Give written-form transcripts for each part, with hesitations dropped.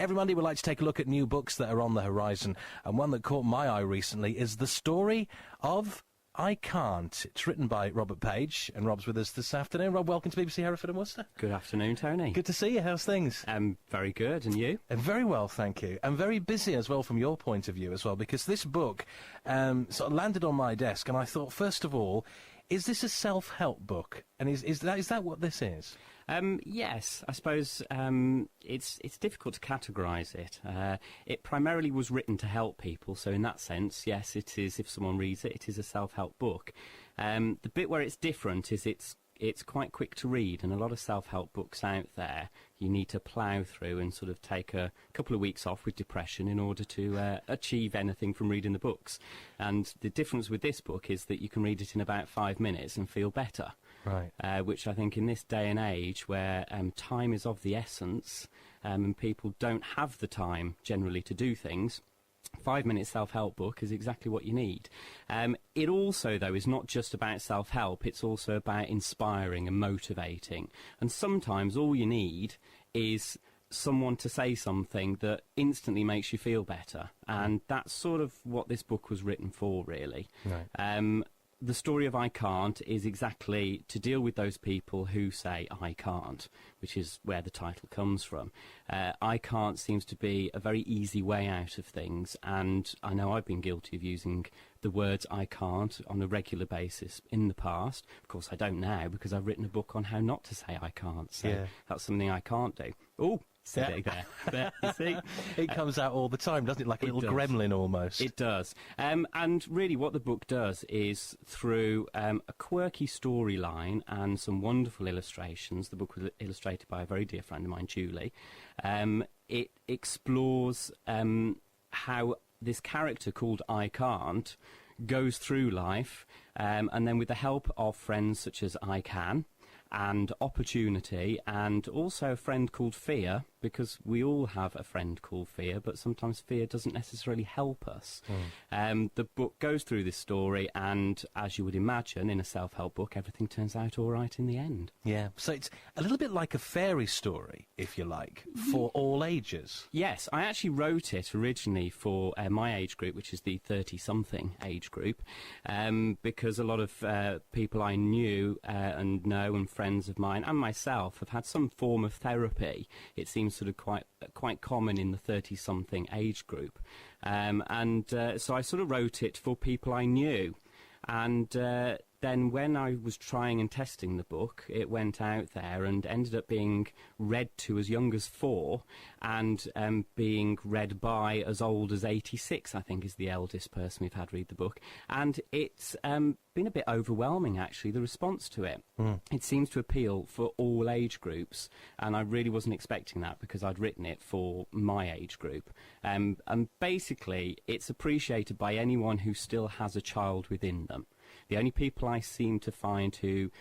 Every Monday we like to take a look at new books that are on the horizon, and one that caught my eye recently is The Story of I Can't. It's written by Robert Page, and Rob's with us this afternoon. Rob, welcome to BBC Hereford and Worcester. Good afternoon, Tony. Good to see you. How's things? Very good, and you? Very well, thank you. And very busy as well from your point of view as well, because this book sort of landed on my desk, and I thought, first of all, is this a self-help book? And is that what this is? Yes, I suppose it's difficult to categorise it. It primarily was written to help people, so in that sense, yes, it is. If someone reads it, it is a self-help book. The bit where it's different is it's quite quick to read, and a lot of self-help books out there, you need to plough through and sort of take a couple of weeks off with depression in order to achieve anything from reading the books. And the difference with this book is that you can read it in about 5 minutes and feel better. Right. Which I think in this day and age where time is of the essence and people don't have the time generally to do things, 5-minute self-help book is exactly what you need. It also, though, is not just about self-help, it's also about inspiring and motivating. And sometimes all you need is someone to say something that instantly makes you feel better. And that's sort of what this book was written for, really. Right. The Story of I Can't is exactly to deal with those people who say I can't, which is where the title comes from. I can't seems to be a very easy way out of things, and I know I've been guilty of using the words I can't on a regular basis in the past. Of course, I don't now because I've written a book on how not to say I can't, so that's something I can't do. Oh, silly there, you see? It comes out all the time, doesn't it? Like a little gremlin almost. It does. And really what the book does is, through a quirky storyline and some wonderful illustrations, the book was illustrated by a very dear friend of mine, Julie, it explores how this character called I Can't goes through life, and then with the help of friends such as I Can, and opportunity, and also a friend called Fear, because we all have a friend called Fear, but sometimes fear doesn't necessarily help us. The book goes through this story, and as you would imagine in a self-help book, everything turns out all right in the end. Yeah, so it's a little bit like a fairy story, if you like, for all ages. Yes, I actually wrote it originally for my age group, which is the 30-something age group, because a lot of people I knew and know, and friends of mine and myself, have had some form of therapy. It seems sort of quite common in the 30-something age group, and so I sort of wrote it for people I knew, and then when I was trying and testing the book, it went out there and ended up being read to as young as 4, and being read by as old as 86, I think, is the eldest person we've had read the book. And it's been a bit overwhelming, actually, the response to it. It seems to appeal for all age groups, and I really wasn't expecting that because I'd written it for my age group. And basically, it's appreciated by anyone who still has a child within them. The only people I seem to find who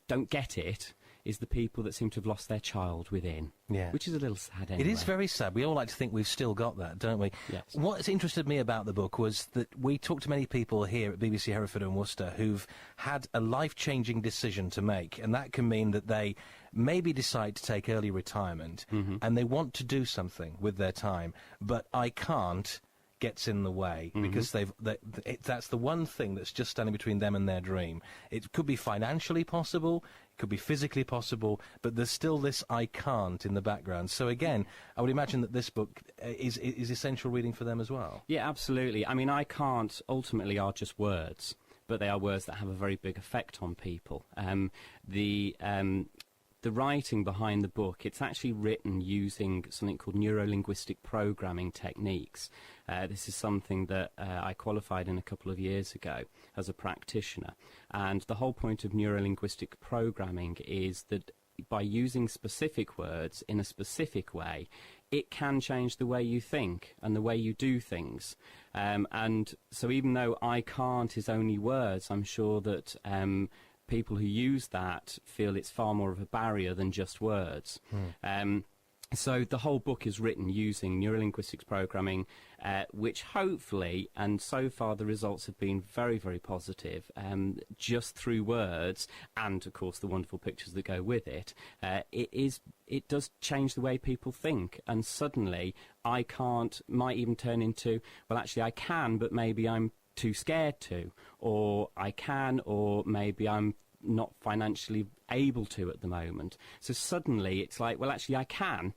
don't get it is the people that seem to have lost their child within. Yeah. Which is a little sad anyway. It is very sad. We all like to think we've still got that, don't we? Yes. What's interested me about the book was that we talked to many people here at BBC Hereford and Worcester who've had a life-changing decision to make, and that can mean that they maybe decide to take early retirement, and they want to do something with their time, but I can't gets in the way because that's the one thing that's just standing between them and their dream. It could be financially possible, it could be physically possible, but there's still this I can't in the background. So again, I would imagine that this book is essential reading for them as well. Yeah, absolutely. I mean, I can't ultimately are just words, but they are words that have a very big effect on people. The writing behind the book, it's actually written using something called neuro-linguistic programming techniques. This is something that I qualified in a couple of years ago as a practitioner. And the whole point of neuro-linguistic programming is that by using specific words in a specific way, it can change the way you think and the way you do things. And so even though I can't is only words, I'm sure that people who use that feel it's far more of a barrier than just words. So the whole book is written using neurolinguistics programming, which hopefully, and so far the results have been very, very positive, just through words and, of course, the wonderful pictures that go with it, it does change the way people think. And suddenly might even turn into, well, actually I can, but maybe I'm too scared to, or I can, or maybe I'm not financially able to at the moment. So suddenly it's like, well, actually I can,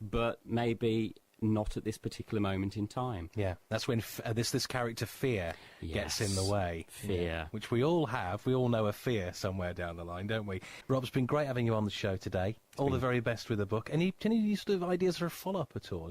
but maybe not at this particular moment in time. Yeah, that's when this character Fear gets in the way. Fear. Which we all have. We all know a fear somewhere down the line, don't we? Rob, it's been great having you on the show today. All the very best with the book. Any sort of ideas for a follow-up at all?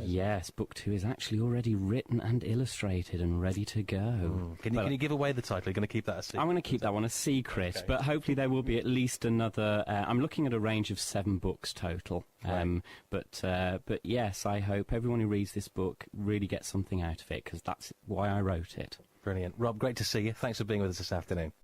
Yes, book 2 is actually already written and illustrated and ready to go. Can you give away the title? Are you going to keep that a secret? I'm going to keep that one a secret, okay. But hopefully there will be at least another... I'm looking at a range of 7 books total. Right. But yes, I hope everyone who reads this book really gets something out of it, because that's why I wrote it. Brilliant. Rob, great to see you. Thanks for being with us this afternoon.